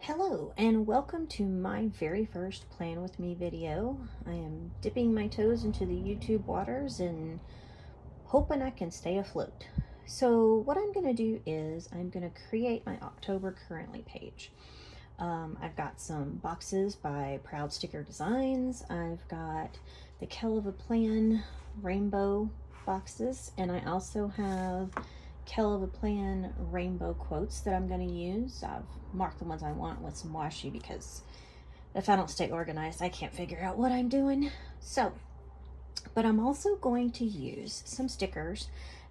Hello and welcome to my very first Plan With Me video. I am dipping my toes into the YouTube waters and hoping I can stay afloat. So what I'm going to do is I'm going to create my October Currently page. I've got some boxes by Proud Sticker Designs. I've got the Kell of a Plan rainbow boxes, and I also have Kell of a Plan rainbow quotes that I'm going to use. I've marked the ones I want with some washi because if I don't stay organized, I can't figure out what I'm doing. But I'm also going to use some stickers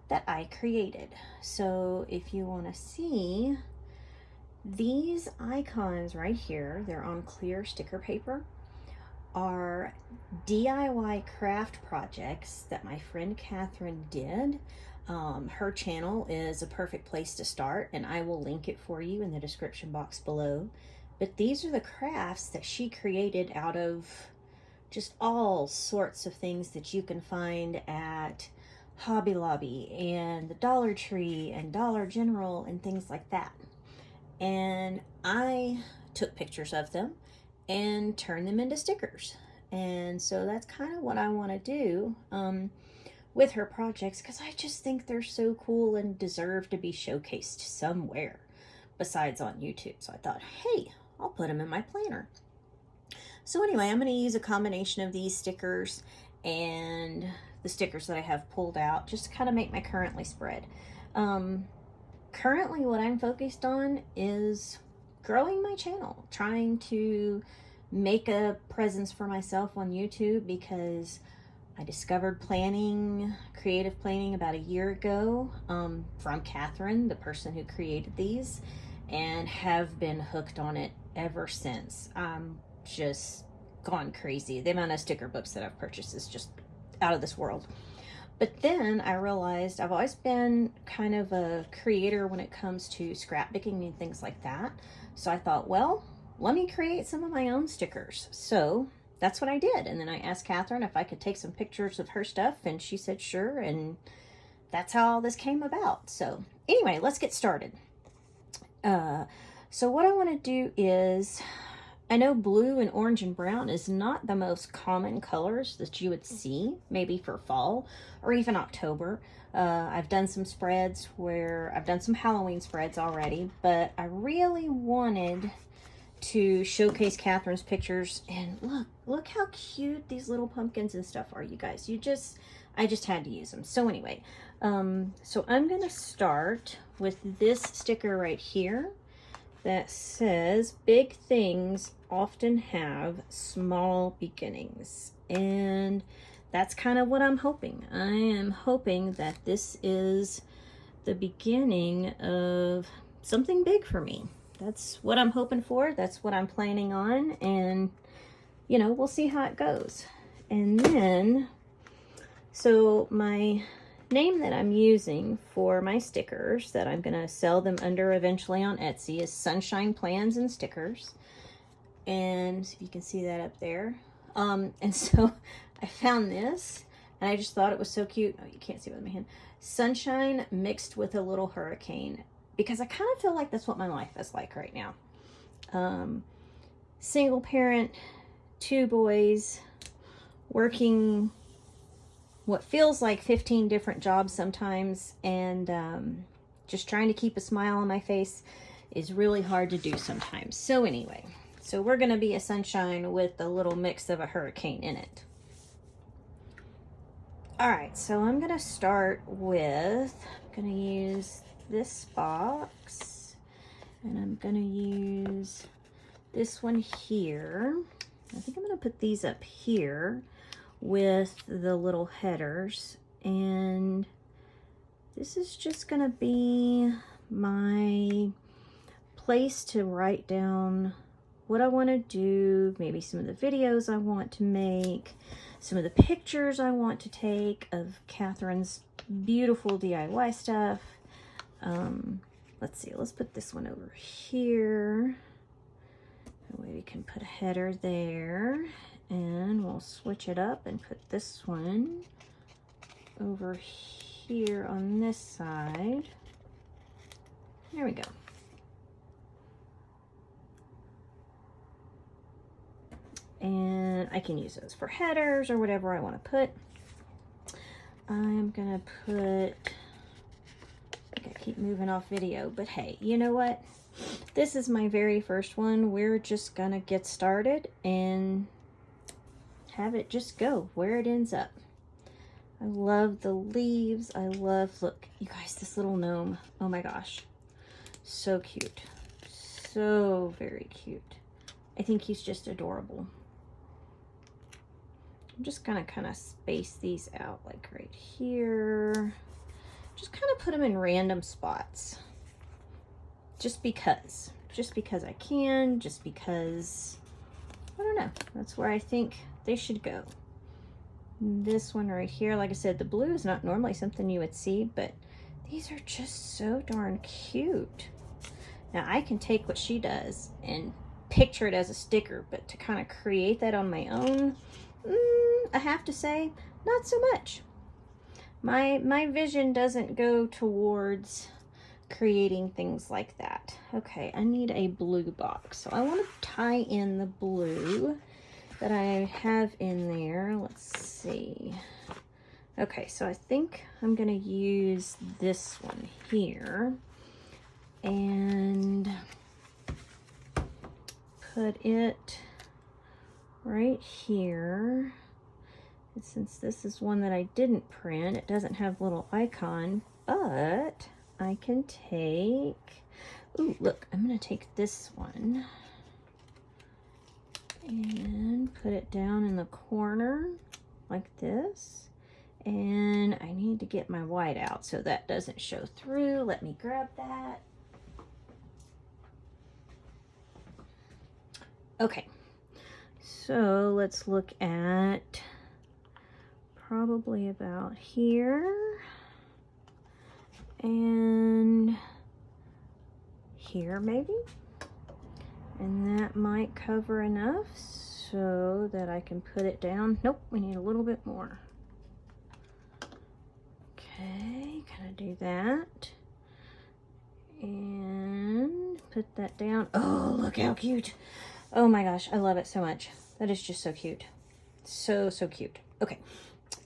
that I created. So if you want to see these icons right here, they're on clear sticker paper, are DIY craft projects that my friend Catherine did. Her channel is a perfect place to start, and I will link it for you in the description box below. But these are the crafts that she created out of just all sorts of things that you can find at Hobby Lobby and the Dollar Tree and Dollar General and things like that. And I took pictures of them and turned them into stickers. And so that's kind of what I want to do with her projects, because I just think they're so cool and deserve to be showcased somewhere besides on YouTube. So I thought, hey, I'll put them in my planner. So anyway, I'm going to use a combination of these stickers and the stickers that I have pulled out just to kind of make my Currently spread. Currently what I'm focused on is growing my channel, trying to make a presence for myself on YouTube, because I discovered creative planning about a year ago from Catherine, the person who created these, and have been hooked on it ever since. I'm just gone crazy. The amount of sticker books that I've purchased is just out of this world. But then I realized I've always been kind of a creator when it comes to scrapbooking and things like that. So I thought, well, let me create some of my own stickers. So that's what I did. And then I asked Catherine if I could take some pictures of her stuff, and she said sure, and that's how all this came about. So anyway, let's get started. So what I want to do is, I know blue and orange and brown is not the most common colors that you would see maybe for fall or even October. I've done some spreads where I've done some Halloween spreads already, but I really wanted to showcase Catherine's pictures. And look how cute these little pumpkins and stuff are, you guys. I just had to use them. So anyway, so I'm gonna start with this sticker right here that says, big things often have small beginnings. And that's kind of what I'm hoping. I am hoping that this is the beginning of something big for me. That's what I'm hoping for. That's what I'm planning on. And, you know, we'll see how it goes. And then, so my name that I'm using for my stickers that I'm going to sell them under eventually on Etsy is Sunshine Plans and Stickers. And if you can see that up there. And so I found this and I just thought it was so cute. Oh, you can't see it with my hand. Sunshine mixed with a little hurricane, because I kind of feel like that's what my life is like right now. Single parent, 2 boys, working what feels like 15 different jobs sometimes, and just trying to keep a smile on my face is really hard to do sometimes. So anyway, so we're going to be a sunshine with a little mix of a hurricane in it. All right, so I'm going to start with, I'm going to use this box, and I'm going to use this one here. I think I'm going to put these up here with the little headers, and this is just gonna be my place to write down what I want to do, maybe some of the videos I want to make, some of the pictures I want to take of Catherine's beautiful DIY stuff. Let's see, let's put this one over here. That way we can put a header there. And we'll switch it up and put this one over here on this side. There we go. I can use those for headers or whatever I want to put. I'm gonna put, I keep moving off video, but hey, you know what? This is my very first one. We're just gonna get started and have it just go where it ends up. I love the leaves. I love, look, you guys, this little gnome. Oh my gosh. So cute. So very cute. I think he's just adorable. I'm just gonna kind of space these out like right here. Just kind of put them in random spots. Just because I can, just because, I don't know. That's where I think they should go. This one right here, like I said, the blue is not normally something you would see, but these are just so darn cute. Now I can take what she does and picture it as a sticker, but to kind of create that on my own, I have to say, not so much. My vision doesn't go towards creating things like that. Okay, I need a blue box. So I want to tie in the blue that I have in there. Let's see. Okay, so I think I'm going to use this one here and put it right here. And since this is one that I didn't print, it doesn't have a little icon, but I can take, ooh, look, I'm going to take this one and put it down in the corner like this. And I need to get my white out so that doesn't show through. Let me grab that. Okay, so let's look at probably about here and here maybe. And that might cover enough so that I can put it down. Nope, we need a little bit more. Okay, kind of do that. And put that down. Oh, look how cute. Oh my gosh, I love it so much. That is just so cute. So, so cute. Okay,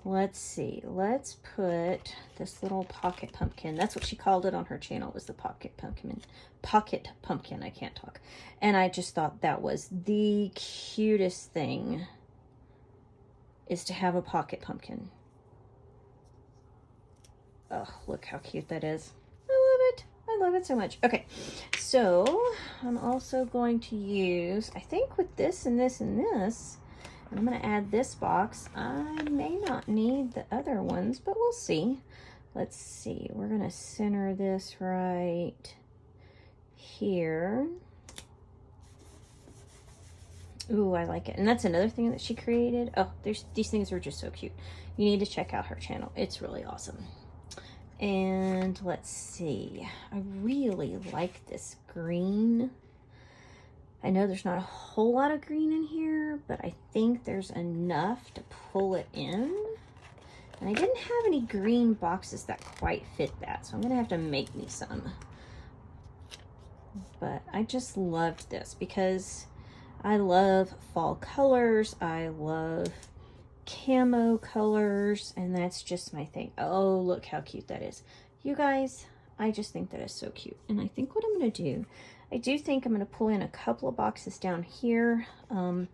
let's see. Let's put this little pocket pumpkin. That's what she called it on her channel, was the pocket pumpkin. Pocket pumpkin, I can't talk. And I just thought that was the cutest thing, is to have a pocket pumpkin. Oh, look how cute that is. I love it. I love it so much. Okay, so I'm also going to use, I think with this and this and this, and I'm going to add this box. I may not need the other ones, but we'll see. Let's see. We're going to center this right here. Ooh, I like it. And that's another thing that she created. Oh, these things are just so cute. You need to check out her channel. It's really awesome. And let's see. I really like this green. I know there's not a whole lot of green in here, but I think there's enough to pull it in. And I didn't have any green boxes that quite fit that, so I'm gonna have to make me some. But I just loved this because I love fall colors. I love camo colors, and that's just my thing. Oh, look how cute that is. You guys, I just think that is so cute. And I think what I'm gonna do, I do think I'm going to pull in a couple of boxes down here. I'm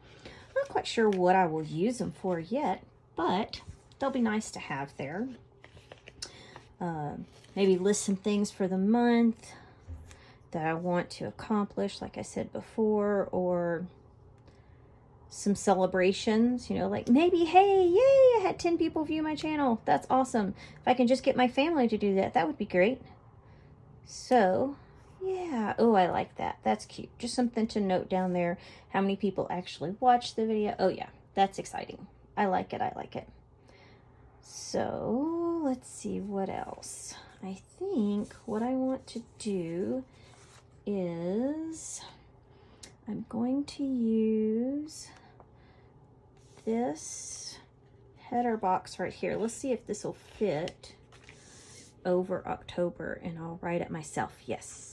not quite sure what I will use them for yet, but they'll be nice to have there. Maybe list some things for the month that I want to accomplish, like I said before, or some celebrations, you know, like maybe, hey, yay, I had 10 people view my channel. That's awesome. If I can just get my family to do that, that would be great. So yeah, oh, I like that. That's cute. Just something to note down there. How many people actually watched the video? Oh yeah, that's exciting. I like it. I like it. So let's see what else. I think what I want to do is I'm going to use this header box right here. Let's see if this will fit over October, and I'll write it myself. Yes.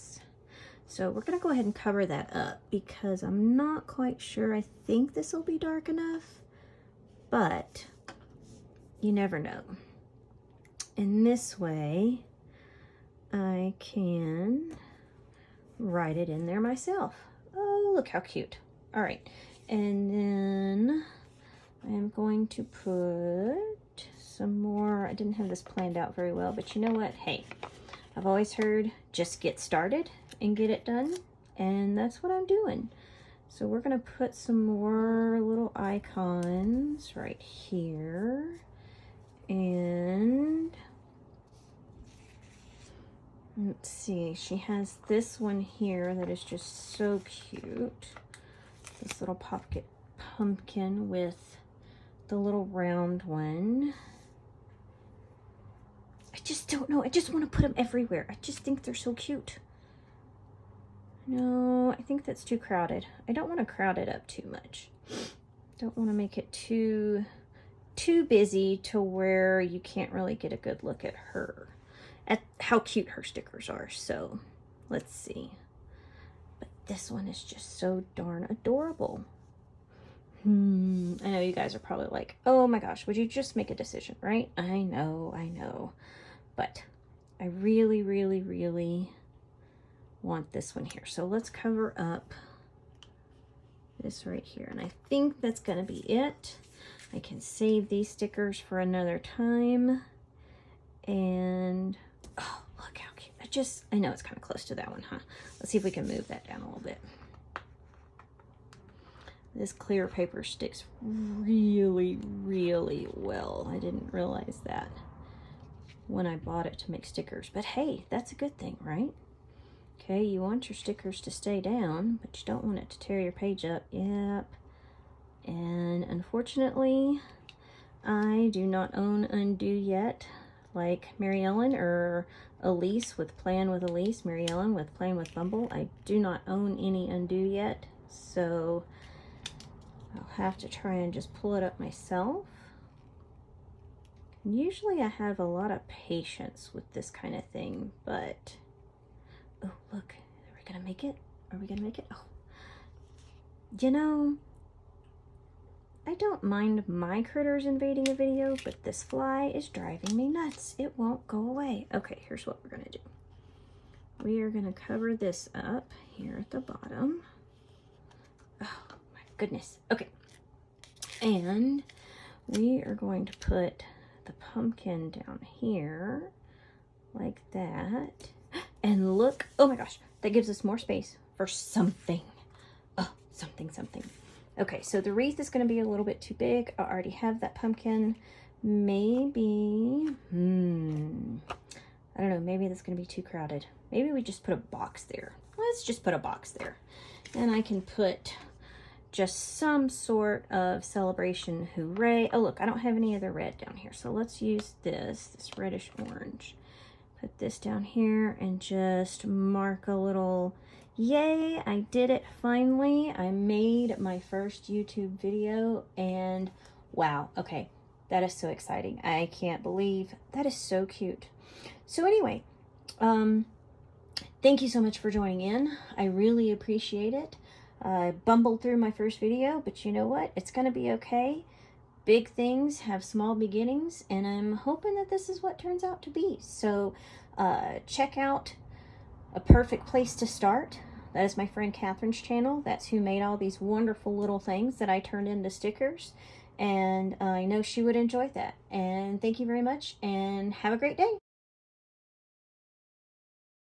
So we're gonna go ahead and cover that up because I'm not quite sure. I think this will be dark enough. but you never know. And this way, I can write it in there myself. Oh, look how cute. All right, and then I'm going to put some more. I didn't have this planned out very well, but you know what? Hey, I've always heard just get started and get it done, and that's what I'm doing. So we're gonna put some more little icons right here. And let's see, she has this one here that is just so cute. This little pocket pumpkin with the little round one. I just don't know. I just want to put them everywhere. I just think they're so cute. No, I think that's too crowded. I don't want to crowd it up too much. Don't want to make it too busy to where you can't really get a good look at her, at how cute her stickers are. So let's see. But this one is just so darn adorable. I know you guys are probably like, oh my gosh, would you just make a decision, right? I know. But I really, really, really want this one here. So let's cover up this right here. And I think that's going to be it. I can save these stickers for another time. And, oh, look how cute. I know it's kind of close to that one, huh? Let's see if we can move that down a little bit. This clear paper sticks really, really well. I didn't realize that when I bought it to make stickers. But hey, that's a good thing, right? Okay, you want your stickers to stay down, but you don't want it to tear your page up. Yep. And unfortunately, I do not own Undo yet, like Mary Ellen or Elise with Plan with Elise, Mary Ellen with Playing with Bumble. I do not own any Undo yet, so I'll have to try and just pull it up myself. Usually I have a lot of patience with this kind of thing, but oh, look, are we gonna make it? Are we gonna make it? Oh, you know, I don't mind my critters invading a video, but this fly is driving me nuts. It won't go away. Okay, here's what we're gonna do. We are gonna cover this up here at the bottom. Oh my goodness. Okay. And we are going to put the pumpkin down here like that. And look, oh my gosh, that gives us more space for something. Oh, something. Okay, so the wreath is going to be a little bit too big. I already have that pumpkin. Maybe, I don't know, maybe that's going to be too crowded. Maybe we just put a box there. Let's just put a box there. And I can put just some sort of celebration hooray. Oh, look, I don't have any other red down here. So let's use this reddish orange. Put this down here and just mark a little, yay, I did it finally. I made my first YouTube video and wow, okay, that is so exciting. I can't believe that is so cute. So anyway, thank you so much for joining in. I really appreciate it. I bumbled through my first video, but you know what? It's going to be okay. Big things have small beginnings, and I'm hoping that this is what turns out to be. So check out A Perfect Place to Start. That is my friend Catherine's channel. That's who made all these wonderful little things that I turned into stickers. And I know she would enjoy that. And thank you very much, and have a great day.